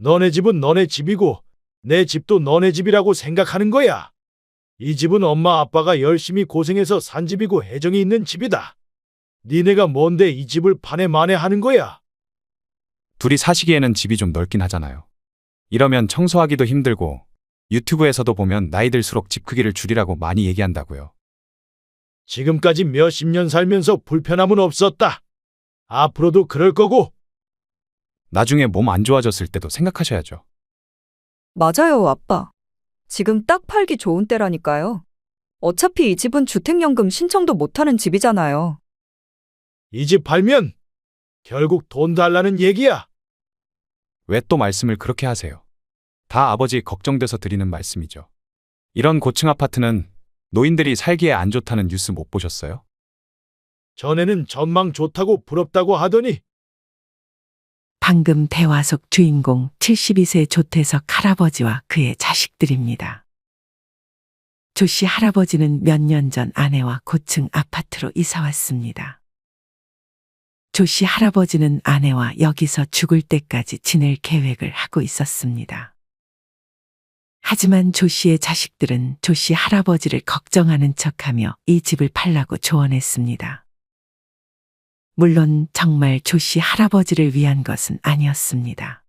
너네 집은 너네 집이고 내 집도 너네 집이라고 생각하는 거야. 이 집은 엄마 아빠가 열심히 고생해서 산 집이고 애정이 있는 집이다. 니네가 뭔데 이 집을 파내 마내하는 거야? 둘이 사시기에는 집이 좀 넓긴 하잖아요. 이러면 청소하기도 힘들고 유튜브에서도 보면 나이 들수록 집 크기를 줄이라고 많이 얘기한다고요. 지금까지 몇십 년 살면서 불편함은 없었다. 앞으로도 그럴 거고. 나중에 몸 안 좋아졌을 때도 생각하셔야죠. 맞아요, 아빠. 지금 딱 팔기 좋은 때라니까요. 어차피 이 집은 주택연금 신청도 못하는 집이잖아요. 이 집 팔면 결국 돈 달라는 얘기야. 왜 또 말씀을 그렇게 하세요? 다 아버지 걱정돼서 드리는 말씀이죠. 이런 고층 아파트는 노인들이 살기에 안 좋다는 뉴스 못 보셨어요? 전에는 전망 좋다고 부럽다고 하더니 방금 대화 속 주인공 72세 조태석 할아버지와 그의 자식들입니다. 조 씨 할아버지는 몇 년 전 아내와 고층 아파트로 이사 왔습니다. 조 씨 할아버지는 아내와 여기서 죽을 때까지 지낼 계획을 하고 있었습니다. 하지만 조 씨의 자식들은 조 씨 할아버지를 걱정하는 척하며 이 집을 팔라고 조언했습니다. 물론 정말 조 씨 할아버지를 위한 것은 아니었습니다.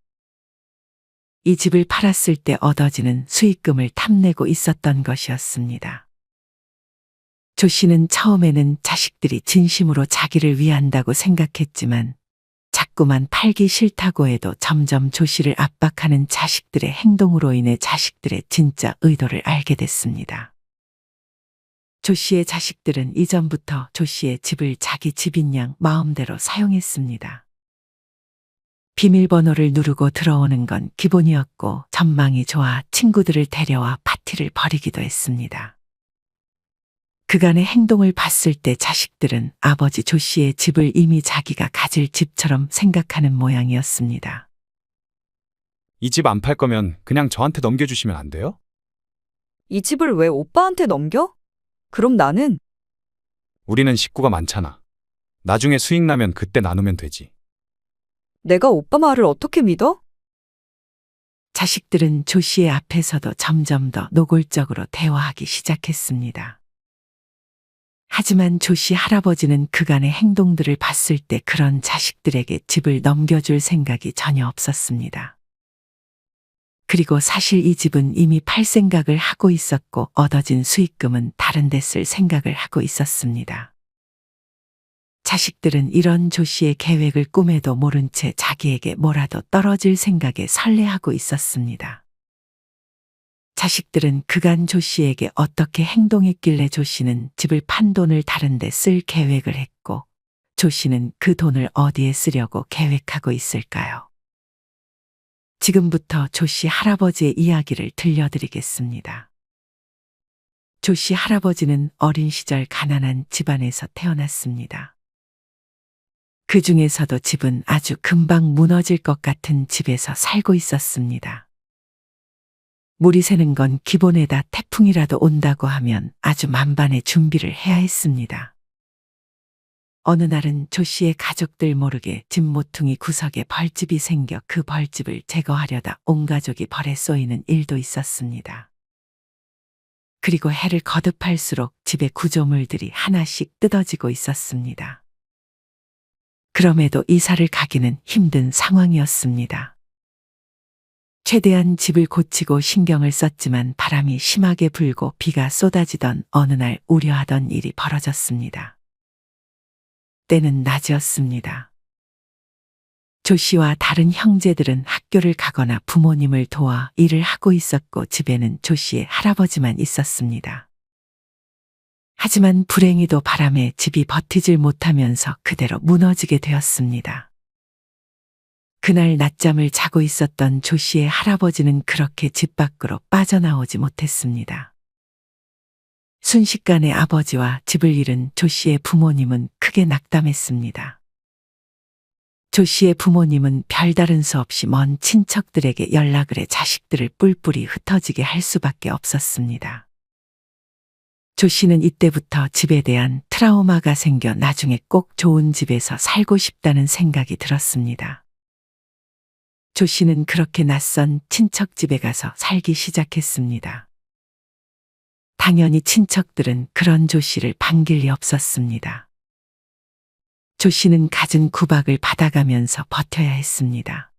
이 집을 팔았을 때 얻어지는 수익금을 탐내고 있었던 것이었습니다. 조 씨는 처음에는 자식들이 진심으로 자기를 위한다고 생각했지만 자꾸만 팔기 싫다고 해도 점점 조 씨를 압박하는 자식들의 행동으로 인해 자식들의 진짜 의도를 알게 됐습니다. 조 씨의 자식들은 이전부터 조 씨의 집을 자기 집인 양 마음대로 사용했습니다. 비밀번호를 누르고 들어오는 건 기본이었고 전망이 좋아 친구들을 데려와 파티를 벌이기도 했습니다. 그간의 행동을 봤을 때 자식들은 아버지 조 씨의 집을 이미 자기가 가질 집처럼 생각하는 모양이었습니다. 이 집 안 팔 거면 그냥 저한테 넘겨주시면 안 돼요? 이 집을 왜 오빠한테 넘겨? 그럼 나는? 우리는 식구가 많잖아. 나중에 수익 나면 그때 나누면 되지. 내가 오빠 말을 어떻게 믿어? 자식들은 조 씨의 앞에서도 점점 더 노골적으로 대화하기 시작했습니다. 하지만 조 씨 할아버지는 그간의 행동들을 봤을 때 그런 자식들에게 집을 넘겨줄 생각이 전혀 없었습니다. 그리고 사실 이 집은 이미 팔 생각을 하고 있었고 얻어진 수익금은 다른 데 쓸 생각을 하고 있었습니다. 자식들은 이런 조 씨의 계획을 꿈에도 모른 채 자기에게 뭐라도 떨어질 생각에 설레하고 있었습니다. 자식들은 그간 조 씨에게 어떻게 행동했길래 조 씨는 집을 판 돈을 다른 데 쓸 계획을 했고 조 씨는 그 돈을 어디에 쓰려고 계획하고 있을까요? 지금부터 조 씨 할아버지의 이야기를 들려드리겠습니다. 조 씨 할아버지는 어린 시절 가난한 집안에서 태어났습니다. 그 중에서도 집은 아주 금방 무너질 것 같은 집에서 살고 있었습니다. 물이 새는 건 기본에다 태풍이라도 온다고 하면 아주 만반의 준비를 해야 했습니다. 어느 날은 조 씨의 가족들 모르게 집 모퉁이 구석에 벌집이 생겨 그 벌집을 제거하려다 온 가족이 벌에 쏘이는 일도 있었습니다. 그리고 해를 거듭할수록 집의 구조물들이 하나씩 뜯어지고 있었습니다. 그럼에도 이사를 가기는 힘든 상황이었습니다. 최대한 집을 고치고 신경을 썼지만 바람이 심하게 불고 비가 쏟아지던 어느 날 우려하던 일이 벌어졌습니다. 때는 낮이었습니다. 조 씨와 다른 형제들은 학교를 가거나 부모님을 도와 일을 하고 있었고 집에는 조 씨의 할아버지만 있었습니다. 하지만 불행히도 바람에 집이 버티질 못하면서 그대로 무너지게 되었습니다. 그날 낮잠을 자고 있었던 조 씨의 할아버지는 그렇게 집 밖으로 빠져나오지 못했습니다. 순식간에 아버지와 집을 잃은 조 씨의 부모님은 크게 낙담했습니다. 조 씨의 부모님은 별다른 수 없이 먼 친척들에게 연락을 해 자식들을 뿔뿔이 흩어지게 할 수밖에 없었습니다. 조 씨는 이때부터 집에 대한 트라우마가 생겨 나중에 꼭 좋은 집에서 살고 싶다는 생각이 들었습니다. 조 씨는 그렇게 낯선 친척 집에 가서 살기 시작했습니다. 당연히 친척들은 그런 조 씨를 반길 리 없었습니다. 조 씨는 갖은 구박을 받아가면서 버텨야 했습니다.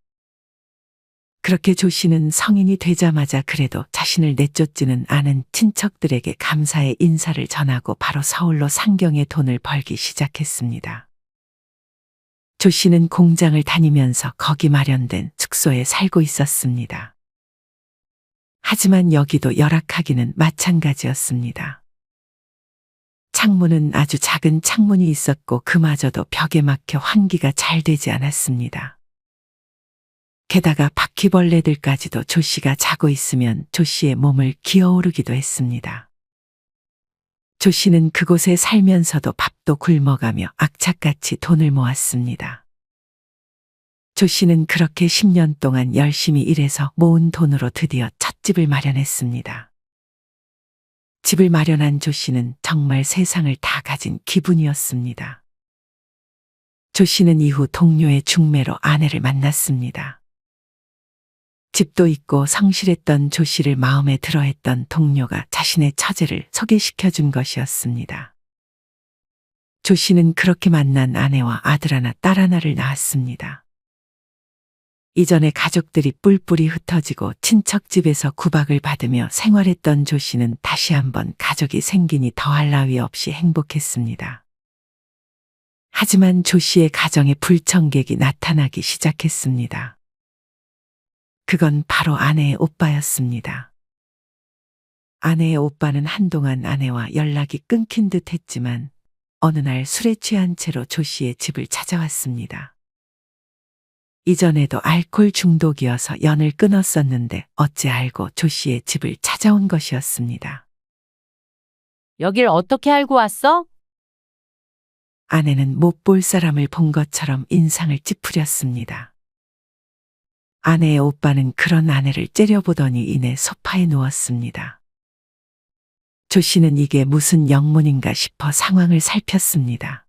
그렇게 조 씨는 성인이 되자마자 그래도 자신을 내쫓지는 않은 친척들에게 감사의 인사를 전하고 바로 서울로 상경의 돈을 벌기 시작했습니다. 조 씨는 공장을 다니면서 거기 마련된 숙소에 살고 있었습니다. 하지만 여기도 열악하기는 마찬가지였습니다. 창문은 아주 작은 창문이 있었고 그마저도 벽에 막혀 환기가 잘 되지 않았습니다. 게다가 바퀴벌레들까지도 조 씨가 자고 있으면 조 씨의 몸을 기어오르기도 했습니다. 조 씨는 그곳에 살면서도 밥도 굶어가며 악착같이 돈을 모았습니다. 조 씨는 그렇게 10년 동안 열심히 일해서 모은 돈으로 드디어 첫 집을 마련했습니다. 집을 마련한 조 씨는 정말 세상을 다 가진 기분이었습니다. 조 씨는 이후 동료의 중매로 아내를 만났습니다. 집도 있고 성실했던 조 씨를 마음에 들어했던 동료가 자신의 처제를 소개시켜 준 것이었습니다. 조 씨는 그렇게 만난 아내와 아들 하나, 딸 하나를 낳았습니다. 이전에 가족들이 뿔뿔이 흩어지고 친척집에서 구박을 받으며 생활했던 조 씨는 다시 한번 가족이 생기니 더할 나위 없이 행복했습니다. 하지만 조 씨의 가정에 불청객이 나타나기 시작했습니다. 그건 바로 아내의 오빠였습니다. 아내의 오빠는 한동안 아내와 연락이 끊긴 듯 했지만 어느 날 술에 취한 채로 조 씨의 집을 찾아왔습니다. 이전에도 알코올 중독이어서 연을 끊었었는데 어찌 알고 조 씨의 집을 찾아온 것이었습니다. 여길 어떻게 알고 왔어? 아내는 못 볼 사람을 본 것처럼 인상을 찌푸렸습니다. 아내의 오빠는 그런 아내를 째려보더니 이내 소파에 누웠습니다. 조 씨는 이게 무슨 영문인가 싶어 상황을 살폈습니다.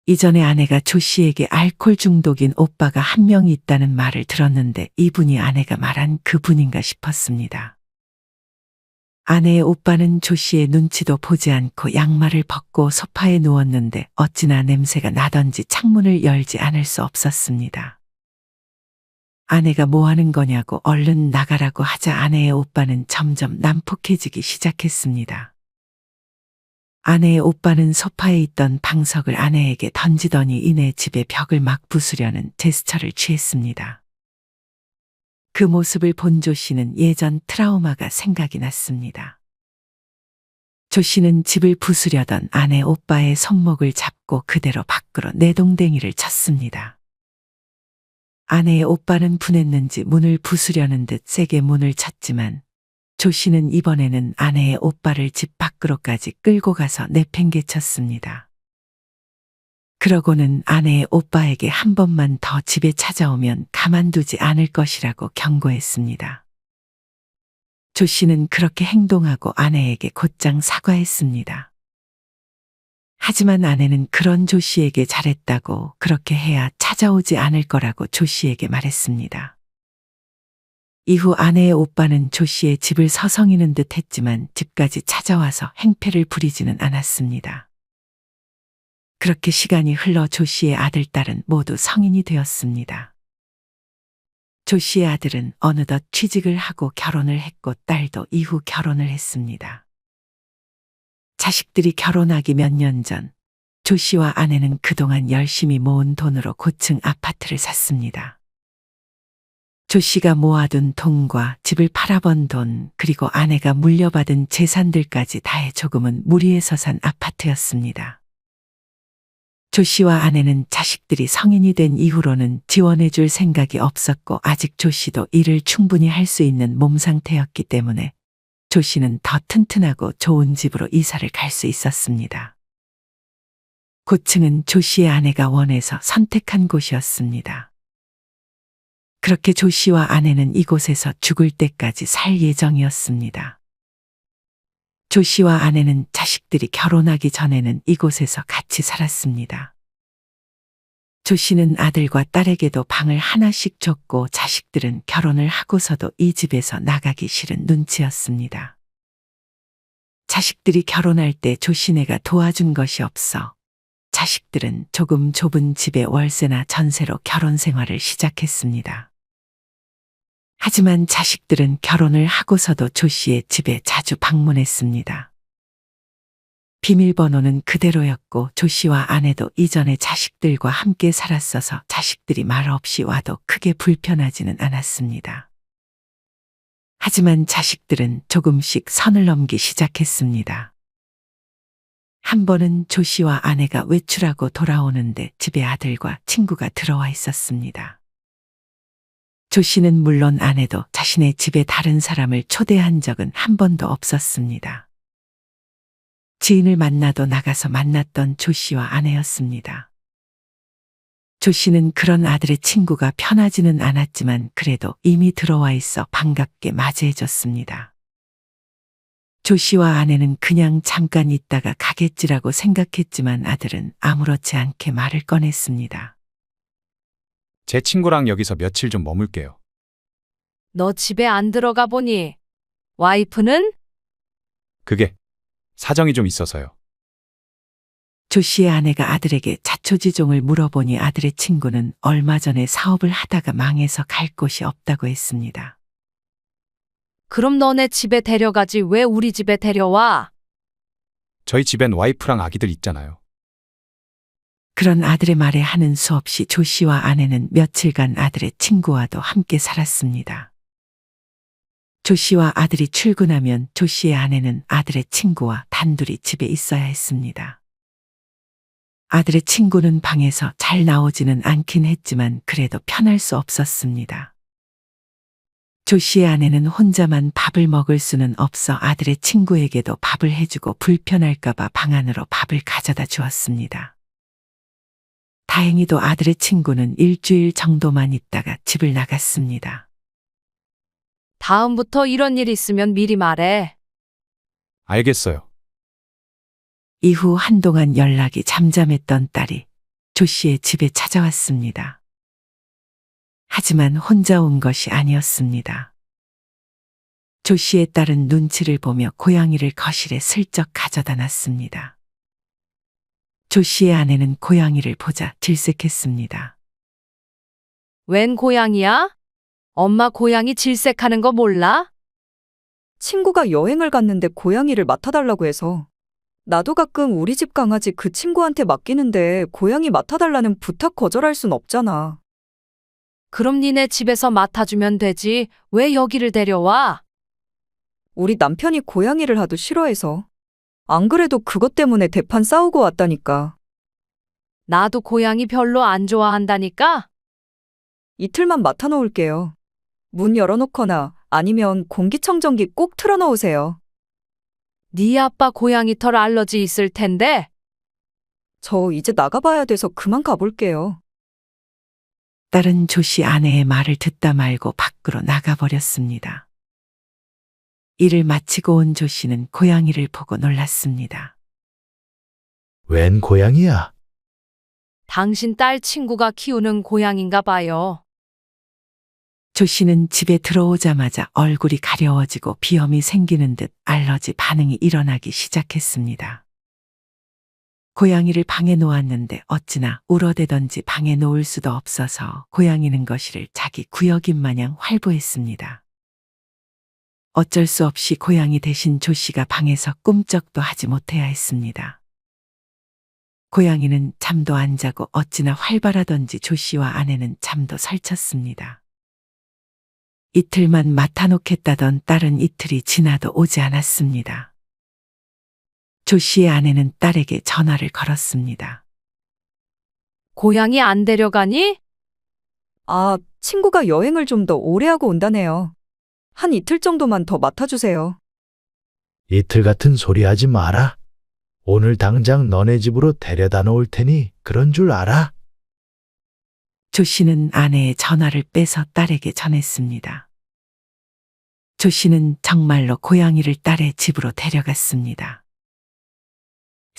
이전에 아내가 조 씨에게 알코올 중독인 오빠가 한 명이 있다는 말을 들었는데 이분이 아내가 말한 그분인가 싶었습니다. 아내의 오빠는 조 씨의 눈치도 보지 않고 양말을 벗고 소파에 누웠는데 어찌나 냄새가 나던지 창문을 열지 않을 수 없었습니다. 아내가 뭐 하는 거냐고 얼른 나가라고 하자 아내의 오빠는 점점 난폭해지기 시작했습니다. 아내의 오빠는 소파에 있던 방석을 아내에게 던지더니 이내 집의 벽을 막 부수려는 제스처를 취했습니다. 그 모습을 본 조 씨는 예전 트라우마가 생각이 났습니다. 조 씨는 집을 부수려던 아내 오빠의 손목을 잡고 그대로 밖으로 내동댕이를 쳤습니다. 아내의 오빠는 분했는지 문을 부수려는 듯 세게 문을 쳤지만 조 씨는 이번에는 아내의 오빠를 집 밖으로까지 끌고 가서 내팽개쳤습니다. 그러고는 아내의 오빠에게 한 번만 더 집에 찾아오면 가만두지 않을 것이라고 경고했습니다. 조 씨는 그렇게 행동하고 아내에게 곧장 사과했습니다. 하지만 아내는 그런 조 씨에게 잘했다고 그렇게 해야 찾아오지 않을 거라고 조 씨에게 말했습니다. 이후 아내의 오빠는 조 씨의 집을 서성이는 듯 했지만 집까지 찾아와서 행패를 부리지는 않았습니다. 그렇게 시간이 흘러 조 씨의 아들, 딸은 모두 성인이 되었습니다. 조 씨의 아들은 어느덧 취직을 하고 결혼을 했고 딸도 이후 결혼을 했습니다. 자식들이 결혼하기 몇 년 전, 조 씨와 아내는 그동안 열심히 모은 돈으로 고층 아파트를 샀습니다. 조 씨가 모아둔 돈과 집을 팔아번 돈, 그리고 아내가 물려받은 재산들까지 다해 조금은 무리해서 산 아파트였습니다. 조 씨와 아내는 자식들이 성인이 된 이후로는 지원해 줄 생각이 없었고 아직 조 씨도 일을 충분히 할 수 있는 몸 상태였기 때문에 조 씨는 더 튼튼하고 좋은 집으로 이사를 갈 수 있었습니다. 고층은 조 씨의 아내가 원해서 선택한 곳이었습니다. 그렇게 조 씨와 아내는 이곳에서 죽을 때까지 살 예정이었습니다. 조 씨와 아내는 자식들이 결혼하기 전에는 이곳에서 같이 살았습니다. 조 씨는 아들과 딸에게도 방을 하나씩 줬고 자식들은 결혼을 하고서도 이 집에서 나가기 싫은 눈치였습니다. 자식들이 결혼할 때 조 씨네가 도와준 것이 없어 자식들은 조금 좁은 집에 월세나 전세로 결혼 생활을 시작했습니다. 하지만 자식들은 결혼을 하고서도 조 씨의 집에 자주 방문했습니다. 비밀번호는 그대로였고 조 씨와 아내도 이전에 자식들과 함께 살았어서 자식들이 말 없이 와도 크게 불편하지는 않았습니다. 하지만 자식들은 조금씩 선을 넘기 시작했습니다. 한 번은 조 씨와 아내가 외출하고 돌아오는데 집에 아들과 친구가 들어와 있었습니다. 조 씨는 물론 아내도 자신의 집에 다른 사람을 초대한 적은 한 번도 없었습니다. 지인을 만나도 나가서 만났던 조 씨와 아내였습니다. 조 씨는 그런 아들의 친구가 편하지는 않았지만 그래도 이미 들어와 있어 반갑게 맞이해줬습니다. 조 씨와 아내는 그냥 잠깐 있다가 가겠지라고 생각했지만 아들은 아무렇지 않게 말을 꺼냈습니다. 제 친구랑 여기서 며칠 좀 머물게요. 너 집에 안 들어가 보니 와이프는? 그게 사정이 좀 있어서요. 조 씨의 아내가 아들에게 자초지종을 물어보니 아들의 친구는 얼마 전에 사업을 하다가 망해서 갈 곳이 없다고 했습니다. 그럼 너네 집에 데려가지 왜 우리 집에 데려와? 저희 집엔 와이프랑 아기들 있잖아요. 그런 아들의 말에 하는 수 없이 조 씨와 아내는 며칠간 아들의 친구와도 함께 살았습니다. 조 씨와 아들이 출근하면 조 씨의 아내는 아들의 친구와 단둘이 집에 있어야 했습니다. 아들의 친구는 방에서 잘 나오지는 않긴 했지만 그래도 편할 수 없었습니다. 조 씨의 아내는 혼자만 밥을 먹을 수는 없어 아들의 친구에게도 밥을 해주고 불편할까봐 방 안으로 밥을 가져다 주었습니다. 다행히도 아들의 친구는 일주일 정도만 있다가 집을 나갔습니다. 다음부터 이런 일 있으면 미리 말해. 알겠어요. 이후 한동안 연락이 잠잠했던 딸이 조 씨의 집에 찾아왔습니다. 하지만 혼자 온 것이 아니었습니다. 조 씨의 딸은 눈치를 보며 고양이를 거실에 슬쩍 가져다 놨습니다. 조 씨의 아내는 고양이를 보자 질색했습니다. 웬 고양이야? 엄마 고양이 질색하는 거 몰라? 친구가 여행을 갔는데 고양이를 맡아달라고 해서. 나도 가끔 우리 집 강아지 그 친구한테 맡기는데 고양이 맡아달라는 부탁 거절할 순 없잖아. 그럼 니네 집에서 맡아주면 되지. 왜 여기를 데려와? 우리 남편이 고양이를 하도 싫어해서. 안 그래도 그것 때문에 대판 싸우고 왔다니까. 나도 고양이 별로 안 좋아한다니까? 이틀만 맡아놓을게요. 문 열어놓거나 아니면 공기청정기 꼭 틀어놓으세요. 네 아빠 고양이 털 알러지 있을 텐데. 저 이제 나가봐야 돼서 그만 가볼게요. 딸은 조 씨 아내의 말을 듣다 말고 밖으로 나가버렸습니다. 일을 마치고 온 조 씨는 고양이를 보고 놀랐습니다. 웬 고양이야? 당신 딸 친구가 키우는 고양인가 봐요. 조 씨는 집에 들어오자마자 얼굴이 가려워지고 비염이 생기는 듯 알러지 반응이 일어나기 시작했습니다. 고양이를 방에 놓았는데 어찌나 울어대던지 방에 놓을 수도 없어서 고양이는 거실을 자기 구역인 마냥 활보했습니다. 어쩔 수 없이 고양이 대신 조 씨가 방에서 꿈쩍도 하지 못해야 했습니다. 고양이는 잠도 안 자고 어찌나 활발하던지 조 씨와 아내는 잠도 설쳤습니다. 이틀만 맡아놓겠다던 딸은 이틀이 지나도 오지 않았습니다. 조 씨의 아내는 딸에게 전화를 걸었습니다. 고양이 안 데려가니? 아, 친구가 여행을 좀 더 오래 하고 온다네요. 한 이틀 정도만 더 맡아주세요. 이틀 같은 소리 하지 마라. 오늘 당장 너네 집으로 데려다 놓을 테니 그런 줄 알아? 조 씨는 아내의 전화를 빼서 딸에게 전했습니다. 조 씨는 정말로 고양이를 딸의 집으로 데려갔습니다.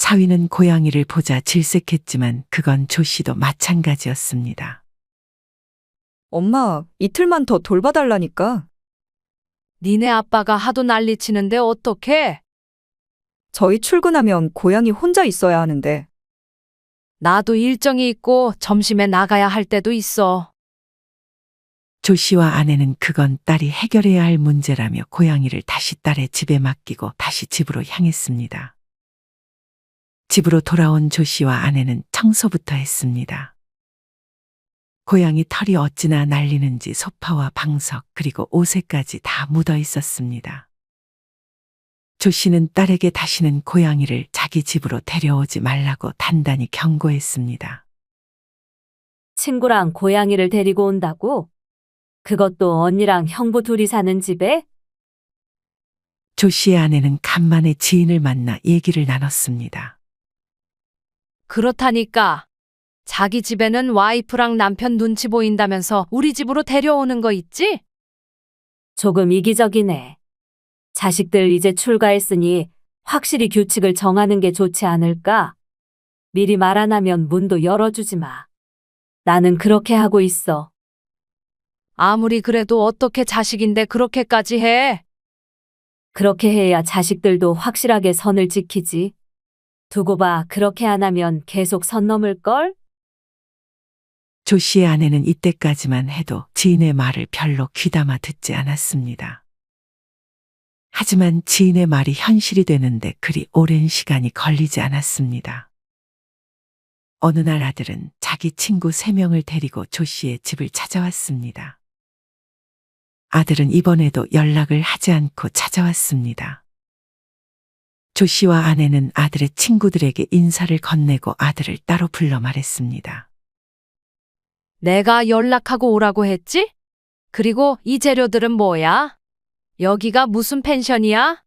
사위는 고양이를 보자 질색했지만 그건 조 씨도 마찬가지였습니다. 엄마, 이틀만 더 돌봐달라니까. 니네 아빠가 하도 난리치는데 어떡해? 저희 출근하면 고양이 혼자 있어야 하는데. 나도 일정이 있고 점심에 나가야 할 때도 있어. 조 씨와 아내는 그건 딸이 해결해야 할 문제라며 고양이를 다시 딸의 집에 맡기고 다시 집으로 향했습니다. 집으로 돌아온 조 씨와 아내는 청소부터 했습니다. 고양이 털이 어찌나 날리는지 소파와 방석 그리고 옷에까지 다 묻어 있었습니다. 조 씨는 딸에게 다시는 고양이를 자기 집으로 데려오지 말라고 단단히 경고했습니다. 친구랑 고양이를 데리고 온다고? 그것도 언니랑 형부 둘이 사는 집에? 조 씨의 아내는 간만에 지인을 만나 얘기를 나눴습니다. 그렇다니까. 자기 집에는 와이프랑 남편 눈치 보인다면서 우리 집으로 데려오는 거 있지? 조금 이기적이네. 자식들 이제 출가했으니 확실히 규칙을 정하는 게 좋지 않을까? 미리 말 안 하면 문도 열어주지 마. 나는 그렇게 하고 있어. 아무리 그래도 어떻게 자식인데 그렇게까지 해? 그렇게 해야 자식들도 확실하게 선을 지키지. 두고 봐, 그렇게 안 하면 계속 선 넘을걸? 조 씨의 아내는 이때까지만 해도 지인의 말을 별로 귀담아 듣지 않았습니다. 하지만 지인의 말이 현실이 되는데 그리 오랜 시간이 걸리지 않았습니다. 어느 날 아들은 자기 친구 3명을 데리고 조 씨의 집을 찾아왔습니다. 아들은 이번에도 연락을 하지 않고 찾아왔습니다. 조 씨와 아내는 아들의 친구들에게 인사를 건네고 아들을 따로 불러 말했습니다. 내가 연락하고 오라고 했지? 그리고 이 재료들은 뭐야? 여기가 무슨 펜션이야?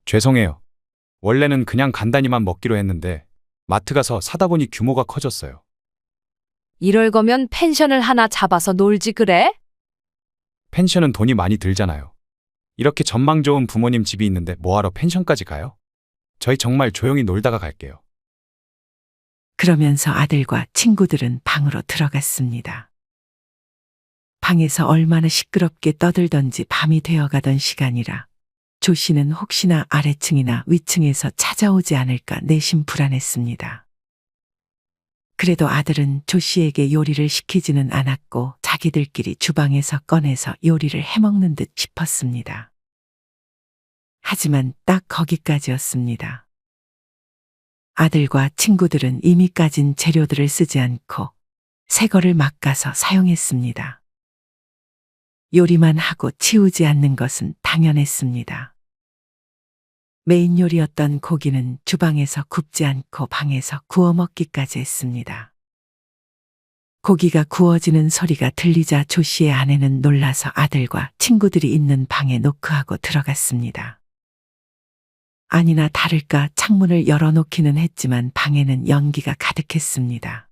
죄송해요. 원래는 그냥 간단히만 먹기로 했는데 마트 가서 사다 보니 규모가 커졌어요. 이럴 거면 펜션을 하나 잡아서 놀지 그래? 펜션은 돈이 많이 들잖아요. 이렇게 전망 좋은 부모님 집이 있는데 뭐하러 펜션까지 가요? 저희 정말 조용히 놀다가 갈게요. 그러면서 아들과 친구들은 방으로 들어갔습니다. 방에서 얼마나 시끄럽게 떠들던지 밤이 되어가던 시간이라 조 씨는 혹시나 아래층이나 위층에서 찾아오지 않을까 내심 불안했습니다. 그래도 아들은 조 씨에게 요리를 시키지는 않았고 자기들끼리 주방에서 꺼내서 요리를 해먹는 듯 싶었습니다. 하지만 딱 거기까지였습니다. 아들과 친구들은 이미 까진 재료들을 쓰지 않고 새 거를 막 가서 사용했습니다. 요리만 하고 치우지 않는 것은 당연했습니다. 메인 요리였던 고기는 주방에서 굽지 않고 방에서 구워 먹기까지 했습니다. 고기가 구워지는 소리가 들리자 조 씨의 아내는 놀라서 아들과 친구들이 있는 방에 노크하고 들어갔습니다. 아니나 다를까 창문을 열어놓기는 했지만 방에는 연기가 가득했습니다.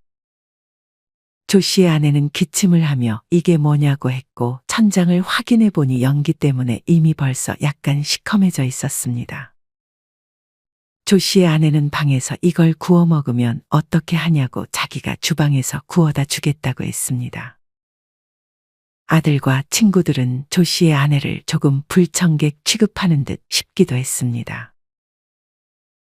조 씨의 아내는 기침을 하며 이게 뭐냐고 했고 천장을 확인해 보니 연기 때문에 이미 벌써 약간 시커매져 있었습니다. 조 씨의 아내는 방에서 이걸 구워 먹으면 어떻게 하냐고 자기가 주방에서 구워다 주겠다고 했습니다. 아들과 친구들은 조 씨의 아내를 조금 불청객 취급하는 듯 싶기도 했습니다.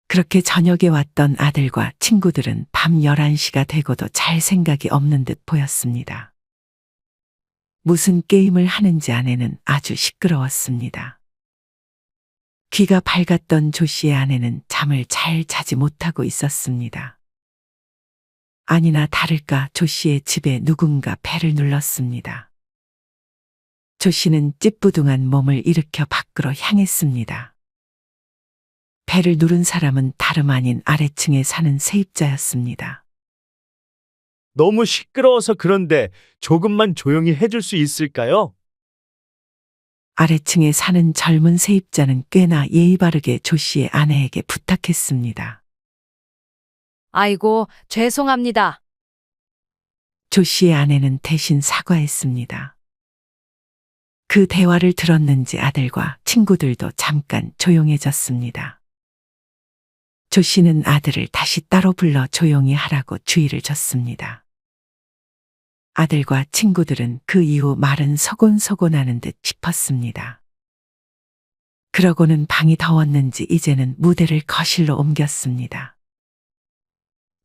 그렇게 저녁에 왔던 아들과 친구들은 밤 11시가 되고도 잘 생각이 없는 듯 보였습니다. 무슨 게임을 하는지 아내는 아주 시끄러웠습니다. 귀가 밝았던 조 씨의 아내는 잠을 잘 자지 못하고 있었습니다. 아니나 다를까 조 씨의 집에 누군가 벨을 눌렀습니다. 조 씨는 찌뿌둥한 몸을 일으켜 밖으로 향했습니다. 벨을 누른 사람은 다름 아닌 아래층에 사는 세입자였습니다. 너무 시끄러워서 그런데 조금만 조용히 해줄 수 있을까요? 아래층에 사는 젊은 세입자는 꽤나 예의 바르게 조 씨의 아내에게 부탁했습니다. 아이고, 죄송합니다. 조 씨의 아내는 대신 사과했습니다. 그 대화를 들었는지 아들과 친구들도 잠깐 조용해졌습니다. 조 씨는 아들을 다시 따로 불러 조용히 하라고 주의를 줬습니다. 아들과 친구들은 그 이후 말은 소곤소곤하는 듯 싶었습니다. 그러고는 방이 더웠는지 이제는 무대를 거실로 옮겼습니다.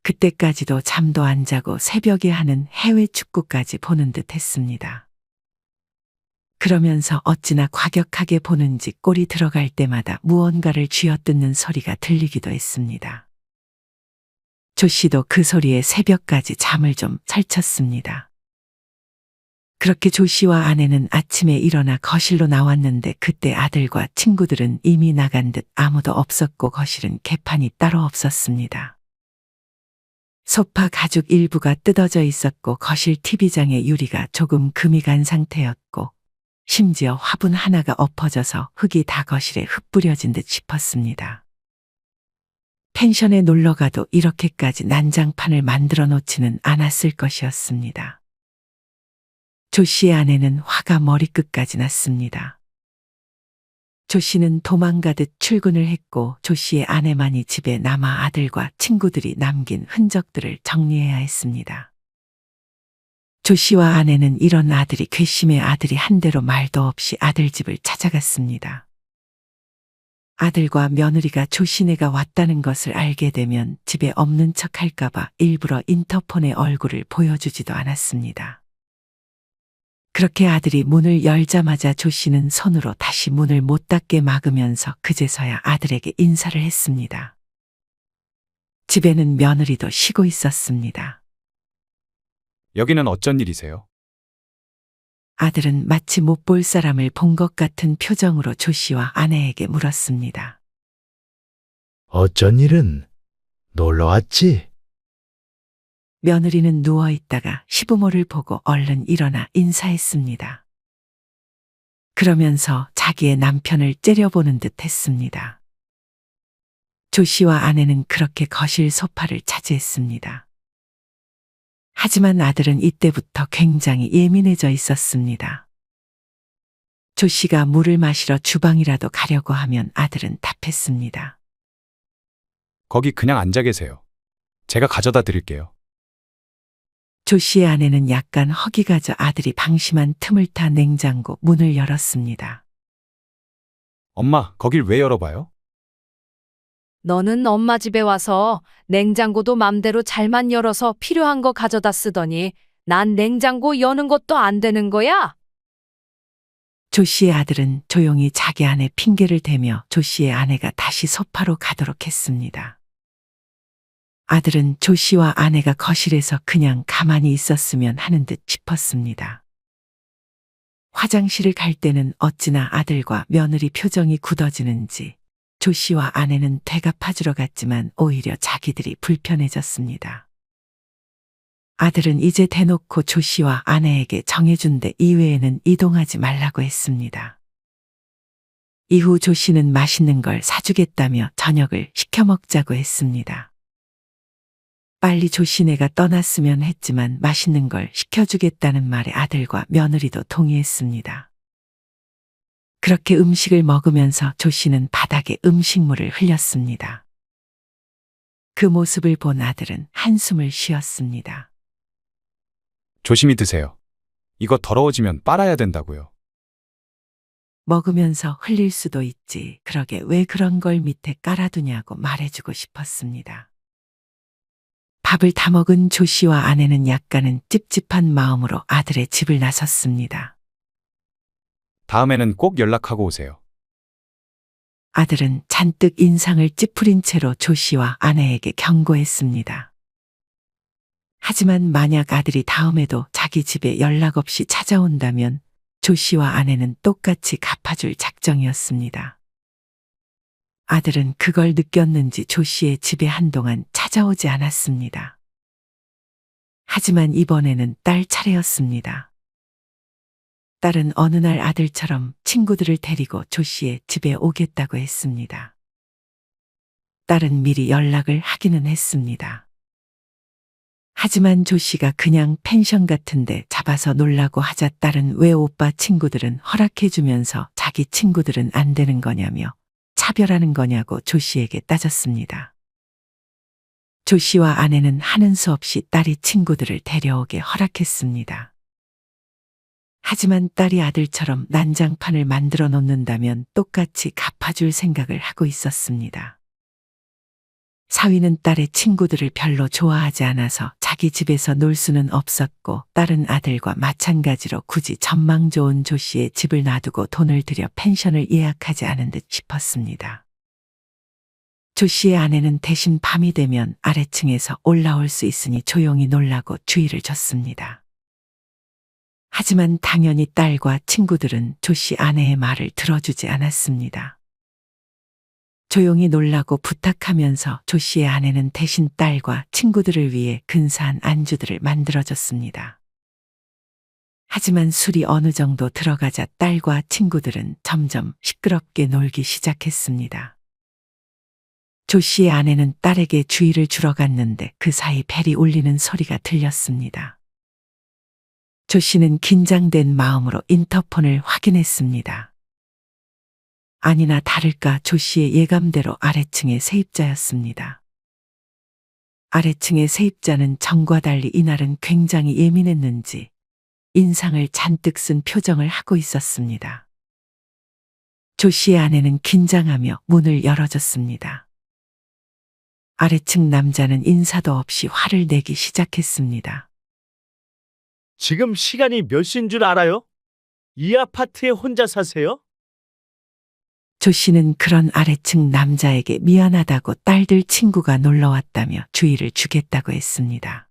그때까지도 잠도 안 자고 새벽에 하는 해외 축구까지 보는 듯 했습니다. 그러면서 어찌나 과격하게 보는지 골이 들어갈 때마다 무언가를 쥐어뜯는 소리가 들리기도 했습니다. 조 씨도 그 소리에 새벽까지 잠을 좀 설쳤습니다. 그렇게 조 씨와 아내는 아침에 일어나 거실로 나왔는데 그때 아들과 친구들은 이미 나간 듯 아무도 없었고 거실은 개판이 따로 없었습니다. 소파 가죽 일부가 뜯어져 있었고 거실 TV장의 유리가 조금 금이 간 상태였고 심지어 화분 하나가 엎어져서 흙이 다 거실에 흩뿌려진 듯 싶었습니다. 펜션에 놀러가도 이렇게까지 난장판을 만들어 놓지는 않았을 것이었습니다. 조 씨의 아내는 화가 머리끝까지 났습니다. 조 씨는 도망가듯 출근을 했고 조 씨의 아내만이 집에 남아 아들과 친구들이 남긴 흔적들을 정리해야 했습니다. 조 씨와 아내는 이런 아들이 괘씸해 아들이 한 대로 말도 없이 아들 집을 찾아갔습니다. 아들과 며느리가 조 씨네가 왔다는 것을 알게 되면 집에 없는 척 할까봐 일부러 인터폰에 얼굴을 보여주지도 않았습니다. 그렇게 아들이 문을 열자마자 조 씨는 손으로 다시 문을 못 닫게 막으면서 그제서야 아들에게 인사를 했습니다. 집에는 며느리도 쉬고 있었습니다. 여기는 어쩐 일이세요? 아들은 마치 못 볼 사람을 본 것 같은 표정으로 조 씨와 아내에게 물었습니다. 어쩐 일은 놀러 왔지? 며느리는 누워있다가 시부모를 보고 얼른 일어나 인사했습니다. 그러면서 자기의 남편을 째려보는 듯 했습니다. 조 씨와 아내는 그렇게 거실 소파를 차지했습니다. 하지만 아들은 이때부터 굉장히 예민해져 있었습니다. 조 씨가 물을 마시러 주방이라도 가려고 하면 아들은 답했습니다. 거기 그냥 앉아 계세요. 제가 가져다 드릴게요. 조 씨의 아내는 약간 허기가 져 아들이 방심한 틈을 타 냉장고 문을 열었습니다. 엄마, 거길 왜 열어봐요? 너는 엄마 집에 와서 냉장고도 맘대로 잘만 열어서 필요한 거 가져다 쓰더니 난 냉장고 여는 것도 안 되는 거야? 조 씨의 아들은 조용히 자기 아내 핑계를 대며 조 씨의 아내가 다시 소파로 가도록 했습니다. 아들은 조 씨와 아내가 거실에서 그냥 가만히 있었으면 하는 듯 싶었습니다. 화장실을 갈 때는 어찌나 아들과 며느리 표정이 굳어지는지 조 씨와 아내는 되갚아주러 갔지만 오히려 자기들이 불편해졌습니다. 아들은 이제 대놓고 조 씨와 아내에게 정해준 데 이외에는 이동하지 말라고 했습니다. 이후 조 씨는 맛있는 걸 사주겠다며 저녁을 시켜 먹자고 했습니다. 빨리 조 씨네가 떠났으면 했지만 맛있는 걸 시켜주겠다는 말에 아들과 며느리도 동의했습니다. 그렇게 음식을 먹으면서 조 씨는 바닥에 음식물을 흘렸습니다. 그 모습을 본 아들은 한숨을 쉬었습니다. 조심히 드세요. 이거 더러워지면 빨아야 된다고요. 먹으면서 흘릴 수도 있지. 그러게 왜 그런 걸 밑에 깔아두냐고 말해주고 싶었습니다. 밥을 다 먹은 조 씨와 아내는 약간은 찝찝한 마음으로 아들의 집을 나섰습니다. 다음에는 꼭 연락하고 오세요. 아들은 잔뜩 인상을 찌푸린 채로 조 씨와 아내에게 경고했습니다. 하지만 만약 아들이 다음에도 자기 집에 연락 없이 찾아온다면 조 씨와 아내는 똑같이 갚아줄 작정이었습니다. 아들은 그걸 느꼈는지 조 씨의 집에 한동안 찾아오지 않았습니다. 하지만 이번에는 딸 차례였습니다. 딸은 어느 날 아들처럼 친구들을 데리고 조 씨의 집에 오겠다고 했습니다. 딸은 미리 연락을 하기는 했습니다. 하지만 조 씨가 그냥 펜션 같은데 잡아서 놀라고 하자 딸은 왜 오빠 친구들은 허락해주면서 자기 친구들은 안 되는 거냐며 차별하는 거냐고 조 씨에게 따졌습니다. 조 씨와 아내는 하는 수 없이 딸이 친구들을 데려오게 허락했습니다. 하지만 딸이 아들처럼 난장판을 만들어 놓는다면 똑같이 갚아줄 생각을 하고 있었습니다. 사위는 딸의 친구들을 별로 좋아하지 않아서 자기 집에서 놀 수는 없었고 다른 아들과 마찬가지로 굳이 전망 좋은 조 씨의 집을 놔두고 돈을 들여 펜션을 예약하지 않은 듯 싶었습니다. 조 씨의 아내는 대신 밤이 되면 아래층에서 올라올 수 있으니 조용히 놀라고 주의를 줬습니다. 하지만 당연히 딸과 친구들은 조 씨 아내의 말을 들어주지 않았습니다. 조용히 놀라고 부탁하면서 조 씨의 아내는 대신 딸과 친구들을 위해 근사한 안주들을 만들어줬습니다. 하지만 술이 어느 정도 들어가자 딸과 친구들은 점점 시끄럽게 놀기 시작했습니다. 조 씨의 아내는 딸에게 주의를 주러 갔는데 그 사이 벨이 울리는 소리가 들렸습니다. 조 씨는 긴장된 마음으로 인터폰을 확인했습니다. 아니나 다를까 조 씨의 예감대로 아래층의 세입자였습니다. 아래층의 세입자는 전과 달리 이날은 굉장히 예민했는지 인상을 잔뜩 쓴 표정을 하고 있었습니다. 조 씨의 아내는 긴장하며 문을 열어줬습니다. 아래층 남자는 인사도 없이 화를 내기 시작했습니다. 지금 시간이 몇 시인 줄 알아요? 이 아파트에 혼자 사세요? 조 씨는 그런 아래층 남자에게 미안하다고 딸들 친구가 놀러 왔다며 주의를 주겠다고 했습니다.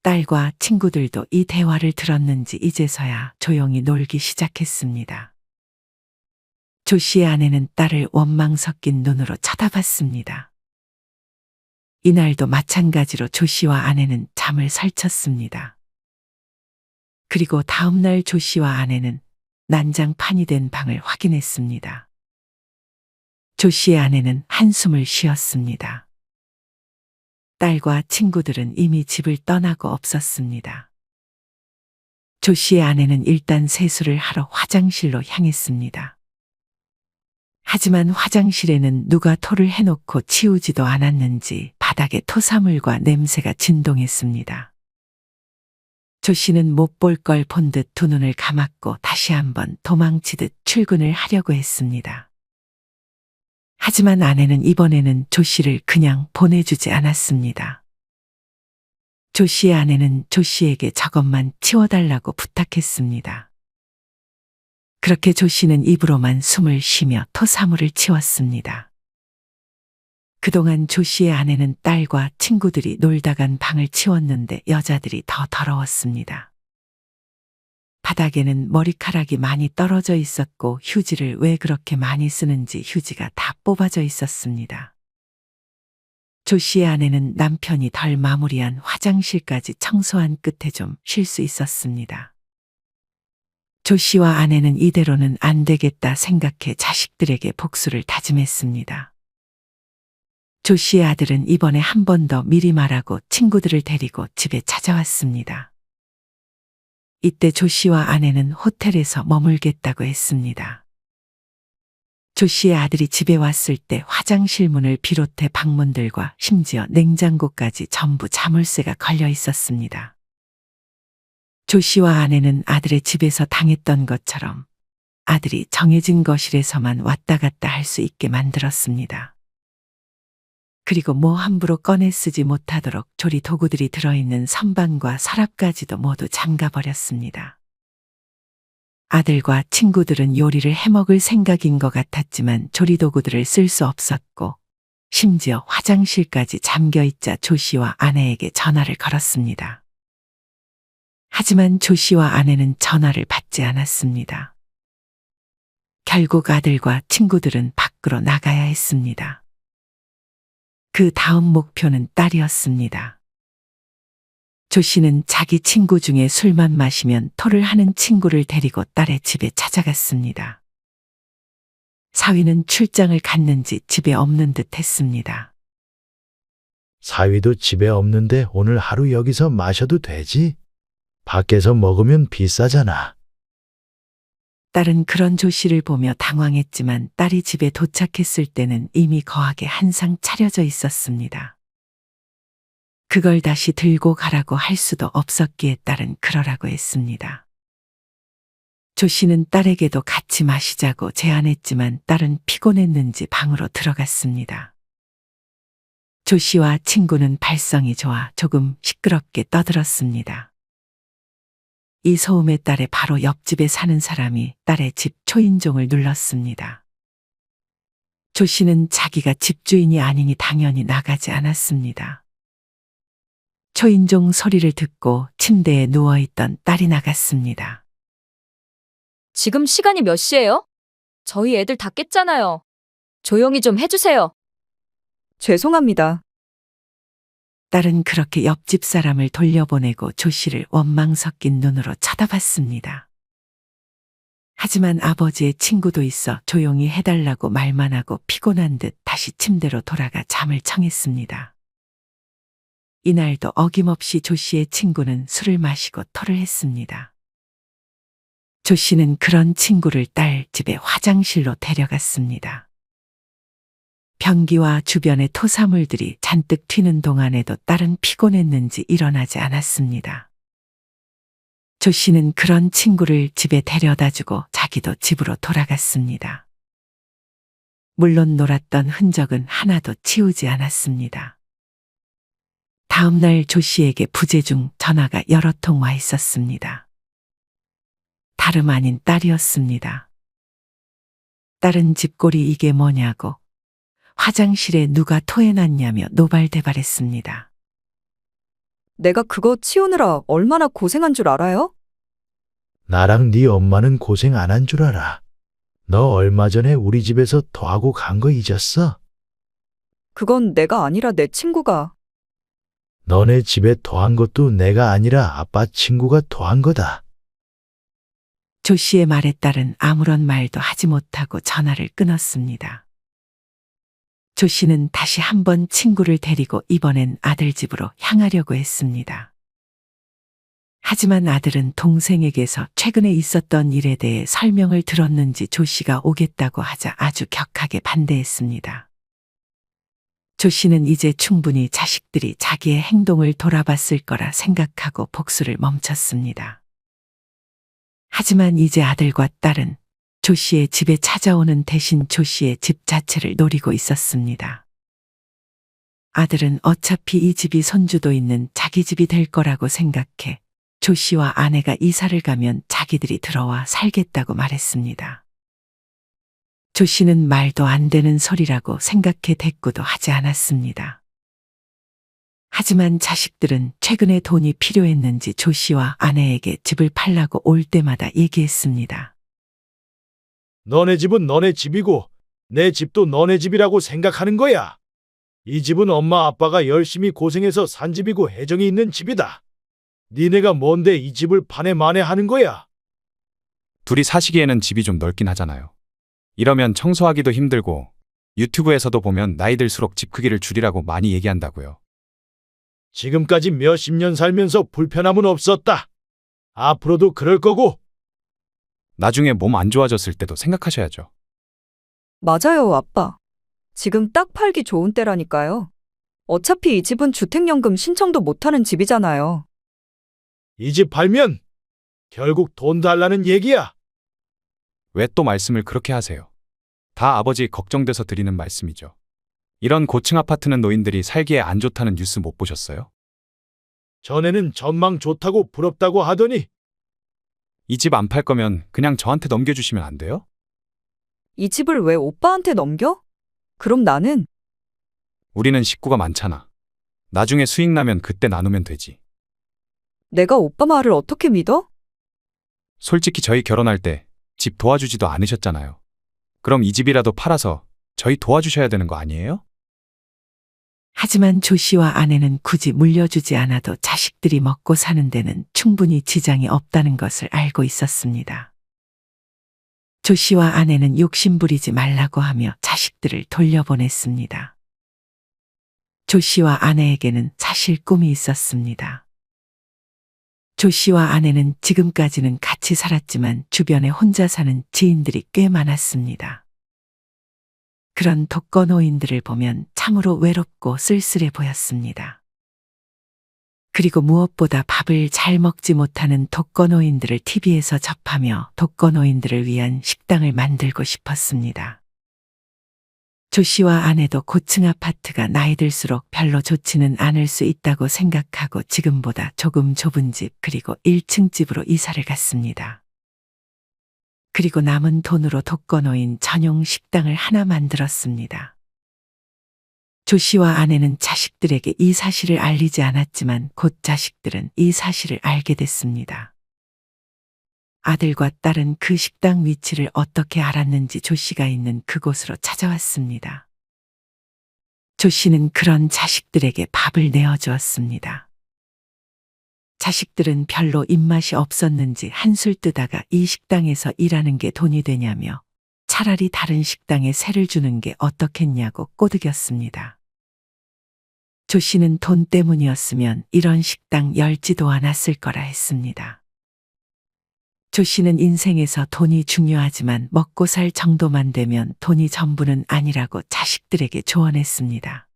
딸과 친구들도 이 대화를 들었는지 이제서야 조용히 놀기 시작했습니다. 조 씨의 아내는 딸을 원망 섞인 눈으로 쳐다봤습니다. 이날도 마찬가지로 조 씨와 아내는 잠을 설쳤습니다. 그리고 다음날 조 씨와 아내는 난장판이 된 방을 확인했습니다. 조 씨의 아내는 한숨을 쉬었습니다. 딸과 친구들은 이미 집을 떠나고 없었습니다. 조 씨의 아내는 일단 세수를 하러 화장실로 향했습니다. 하지만 화장실에는 누가 토를 해놓고 치우지도 않았는지 바닥에 토사물과 냄새가 진동했습니다. 조 씨는 못 볼 걸 본 듯 두 눈을 감았고 다시 한번 도망치듯 출근을 하려고 했습니다. 하지만 아내는 이번에는 조 씨를 그냥 보내주지 않았습니다. 조 씨의 아내는 조 씨에게 저것만 치워달라고 부탁했습니다. 그렇게 조 씨는 입으로만 숨을 쉬며 토사물을 치웠습니다. 그동안 조 씨의 아내는 딸과 친구들이 놀다 간 방을 치웠는데 여자들이 더 더러웠습니다. 바닥에는 머리카락이 많이 떨어져 있었고 휴지를 왜 그렇게 많이 쓰는지 휴지가 다 뽑아져 있었습니다. 조 씨의 아내는 남편이 덜 마무리한 화장실까지 청소한 끝에 좀 쉴 수 있었습니다. 조 씨와 아내는 이대로는 안 되겠다 생각해 자식들에게 복수를 다짐했습니다. 조 씨의 아들은 이번에 한 번 더 미리 말하고 친구들을 데리고 집에 찾아왔습니다. 이때 조 씨와 아내는 호텔에서 머물겠다고 했습니다. 조 씨의 아들이 집에 왔을 때 화장실 문을 비롯해 방문들과 심지어 냉장고까지 전부 자물쇠가 걸려 있었습니다. 조 씨와 아내는 아들의 집에서 당했던 것처럼 아들이 정해진 거실에서만 왔다 갔다 할 수 있게 만들었습니다. 그리고 뭐 함부로 꺼내 쓰지 못하도록 조리 도구들이 들어있는 선반과 서랍까지도 모두 잠가버렸습니다. 아들과 친구들은 요리를 해먹을 생각인 것 같았지만 조리 도구들을 쓸 수 없었고 심지어 화장실까지 잠겨있자 조 씨와 아내에게 전화를 걸었습니다. 하지만 조 씨와 아내는 전화를 받지 않았습니다. 결국 아들과 친구들은 밖으로 나가야 했습니다. 그 다음 목표는 딸이었습니다. 조 씨는 자기 친구 중에 술만 마시면 토를 하는 친구를 데리고 딸의 집에 찾아갔습니다. 사위는 출장을 갔는지 집에 없는 듯 했습니다. 사위도 집에 없는데 오늘 하루 여기서 마셔도 되지? 밖에서 먹으면 비싸잖아. 딸은 그런 조 씨를 보며 당황했지만 딸이 집에 도착했을 때는 이미 거하게 한상 차려져 있었습니다. 그걸 다시 들고 가라고 할 수도 없었기에 딸은 그러라고 했습니다. 조 씨는 딸에게도 같이 마시자고 제안했지만 딸은 피곤했는지 방으로 들어갔습니다. 조 씨와 친구는 발성이 좋아 조금 시끄럽게 떠들었습니다. 이 소음에 딸의 바로 옆집에 사는 사람이 딸의 집 초인종을 눌렀습니다. 조 씨는 자기가 집주인이 아니니 당연히 나가지 않았습니다. 초인종 소리를 듣고 침대에 누워있던 딸이 나갔습니다. 지금 시간이 몇 시예요? 저희 애들 다 깼잖아요. 조용히 좀 해주세요. 죄송합니다. 딸은 그렇게 옆집 사람을 돌려보내고 조 씨를 원망 섞인 눈으로 쳐다봤습니다. 하지만 아버지의 친구도 있어 조용히 해달라고 말만 하고 피곤한 듯 다시 침대로 돌아가 잠을 청했습니다. 이날도 어김없이 조 씨의 친구는 술을 마시고 토를 했습니다. 조 씨는 그런 친구를 딸 집에 화장실로 데려갔습니다. 변기와 주변의 토사물들이 잔뜩 튀는 동안에도 딸은 피곤했는지 일어나지 않았습니다. 조 씨는 그런 친구를 집에 데려다 주고 자기도 집으로 돌아갔습니다. 물론 놀았던 흔적은 하나도 치우지 않았습니다. 다음 날 조 씨에게 부재중 전화가 여러 통 와 있었습니다. 다름 아닌 딸이었습니다. 딸은 집골이 이게 뭐냐고 화장실에 누가 토해놨냐며 노발대발했습니다. 내가 그거 치우느라 얼마나 고생한 줄 알아요? 나랑 네 엄마는 고생 안 한 줄 알아. 너 얼마 전에 우리 집에서 토하고 간 거 잊었어? 그건 내가 아니라 내 친구가. 너네 집에 토한 것도 내가 아니라 아빠 친구가 토한 거다. 조 씨의 말에 딸은 아무런 말도 하지 못하고 전화를 끊었습니다. 조 씨는 다시 한번 친구를 데리고 이번엔 아들 집으로 향하려고 했습니다. 하지만 아들은 동생에게서 최근에 있었던 일에 대해 설명을 들었는지 조 씨가 오겠다고 하자 아주 격하게 반대했습니다. 조 씨는 이제 충분히 자식들이 자기의 행동을 돌아봤을 거라 생각하고 복수를 멈췄습니다. 하지만 이제 아들과 딸은 조 씨의 집에 찾아오는 대신 조 씨의 집 자체를 노리고 있었습니다. 아들은 어차피 이 집이 손주도 있는 자기 집이 될 거라고 생각해 조 씨와 아내가 이사를 가면 자기들이 들어와 살겠다고 말했습니다. 조 씨는 말도 안 되는 소리라고 생각해 대꾸도 하지 않았습니다. 하지만 자식들은 최근에 돈이 필요했는지 조 씨와 아내에게 집을 팔라고 올 때마다 얘기했습니다. 너네 집은 너네 집이고 내 집도 너네 집이라고 생각하는 거야. 이 집은 엄마 아빠가 열심히 고생해서 산 집이고 애정이 있는 집이다. 니네가 뭔데 이 집을 파내 만회하는 거야? 둘이 사시기에는 집이 좀 넓긴 하잖아요. 이러면 청소하기도 힘들고 유튜브에서도 보면 나이 들수록 집 크기를 줄이라고 많이 얘기한다고요. 지금까지 몇십 년 살면서 불편함은 없었다. 앞으로도 그럴 거고. 나중에 몸 안 좋아졌을 때도 생각하셔야죠. 맞아요, 아빠. 지금 딱 팔기 좋은 때라니까요. 어차피 이 집은 주택연금 신청도 못하는 집이잖아요. 이 집 팔면 결국 돈 달라는 얘기야. 왜 또 말씀을 그렇게 하세요? 다 아버지 걱정돼서 드리는 말씀이죠. 이런 고층 아파트는 노인들이 살기에 안 좋다는 뉴스 못 보셨어요? 전에는 전망 좋다고 부럽다고 하더니 이 집 안 팔 거면 그냥 저한테 넘겨주시면 안 돼요? 이 집을 왜 오빠한테 넘겨? 그럼 나는 우리는 식구가 많잖아. 나중에 수익 나면 그때 나누면 되지. 내가 오빠 말을 어떻게 믿어? 솔직히 저희 결혼할 때 집 도와주지도 않으셨잖아요. 그럼 이 집이라도 팔아서 저희 도와주셔야 되는 거 아니에요? 하지만 조 씨와 아내는 굳이 물려주지 않아도 자식들이 먹고 사는 데는 충분히 지장이 없다는 것을 알고 있었습니다. 조 씨와 아내는 욕심 부리지 말라고 하며 자식들을 돌려보냈습니다. 조 씨와 아내에게는 사실 꿈이 있었습니다. 조 씨와 아내는 지금까지는 같이 살았지만 주변에 혼자 사는 지인들이 꽤 많았습니다. 그런 독거노인들을 보면 참으로 외롭고 쓸쓸해 보였습니다. 그리고 무엇보다 밥을 잘 먹지 못하는 독거노인들을 TV에서 접하며 독거노인들을 위한 식당을 만들고 싶었습니다. 조 씨와 아내도 고층 아파트가 나이 들수록 별로 좋지는 않을 수 있다고 생각하고 지금보다 조금 좁은 집 그리고 1층 집으로 이사를 갔습니다. 그리고 남은 돈으로 독거노인 전용 식당을 하나 만들었습니다. 조 씨와 아내는 자식들에게 이 사실을 알리지 않았지만 곧 자식들은 이 사실을 알게 됐습니다. 아들과 딸은 그 식당 위치를 어떻게 알았는지 조 씨가 있는 그곳으로 찾아왔습니다. 조 씨는 그런 자식들에게 밥을 내어주었습니다. 자식들은 별로 입맛이 없었는지 한술 뜨다가 이 식당에서 일하는 게 돈이 되냐며 차라리 다른 식당에 세를 주는 게 어떻겠냐고 꼬드겼습니다. 조 씨는 돈 때문이었으면 이런 식당 열지도 않았을 거라 했습니다. 조 씨는 인생에서 돈이 중요하지만 먹고 살 정도만 되면 돈이 전부는 아니라고 자식들에게 조언했습니다.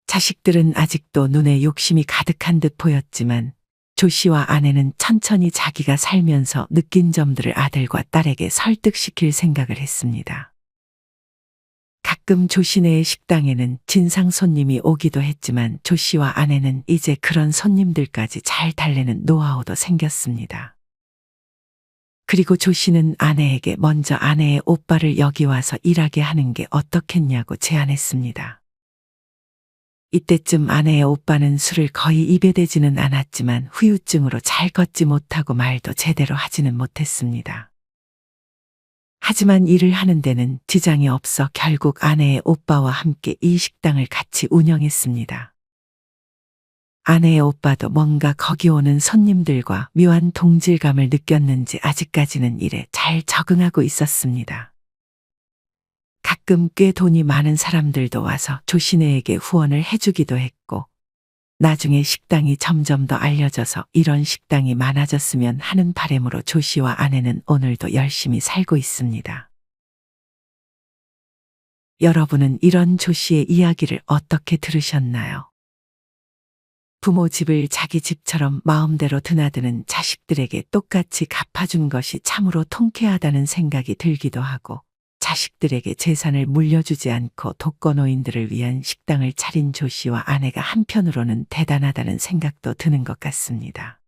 자식들은 아직도 눈에 욕심이 가득한 듯 보였지만 조 씨와 아내는 천천히 자기가 살면서 느낀 점들을 아들과 딸에게 설득시킬 생각을 했습니다. 가끔 조 씨네의 식당에는 진상 손님이 오기도 했지만 조 씨와 아내는 이제 그런 손님들까지 잘 달래는 노하우도 생겼습니다. 그리고 조 씨는 아내에게 먼저 아내의 오빠를 여기 와서 일하게 하는 게 어떻겠냐고 제안했습니다. 이때쯤 아내의 오빠는 술을 거의 입에 대지는 않았지만 후유증으로 잘 걷지 못하고 말도 제대로 하지는 못했습니다. 하지만 일을 하는 데는 지장이 없어 결국 아내의 오빠와 함께 이 식당을 같이 운영했습니다. 아내의 오빠도 뭔가 거기 오는 손님들과 묘한 동질감을 느꼈는지 아직까지는 일에 잘 적응하고 있었습니다. 가끔 꽤 돈이 많은 사람들도 와서 조 씨네에게 후원을 해주기도 했고, 나중에 식당이 점점 더 알려져서 이런 식당이 많아졌으면 하는 바람으로 조 씨와 아내는 오늘도 열심히 살고 있습니다. 여러분은 이런 조 씨의 이야기를 어떻게 들으셨나요? 부모 집을 자기 집처럼 마음대로 드나드는 자식들에게 똑같이 갚아준 것이 참으로 통쾌하다는 생각이 들기도 하고, 자식들에게 재산을 물려주지 않고 독거노인들을 위한 식당을 차린 조 씨와 아내가 한편으로는 대단하다는 생각도 드는 것 같습니다.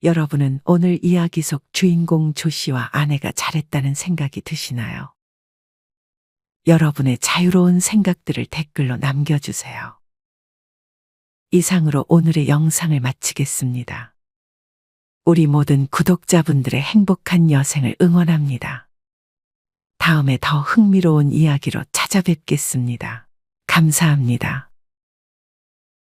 여러분은 오늘 이야기 속 주인공 조 씨와 아내가 잘했다는 생각이 드시나요? 여러분의 자유로운 생각들을 댓글로 남겨주세요. 이상으로 오늘의 영상을 마치겠습니다. 우리 모든 구독자분들의 행복한 여생을 응원합니다. 다음에 더 흥미로운 이야기로 찾아뵙겠습니다. 감사합니다.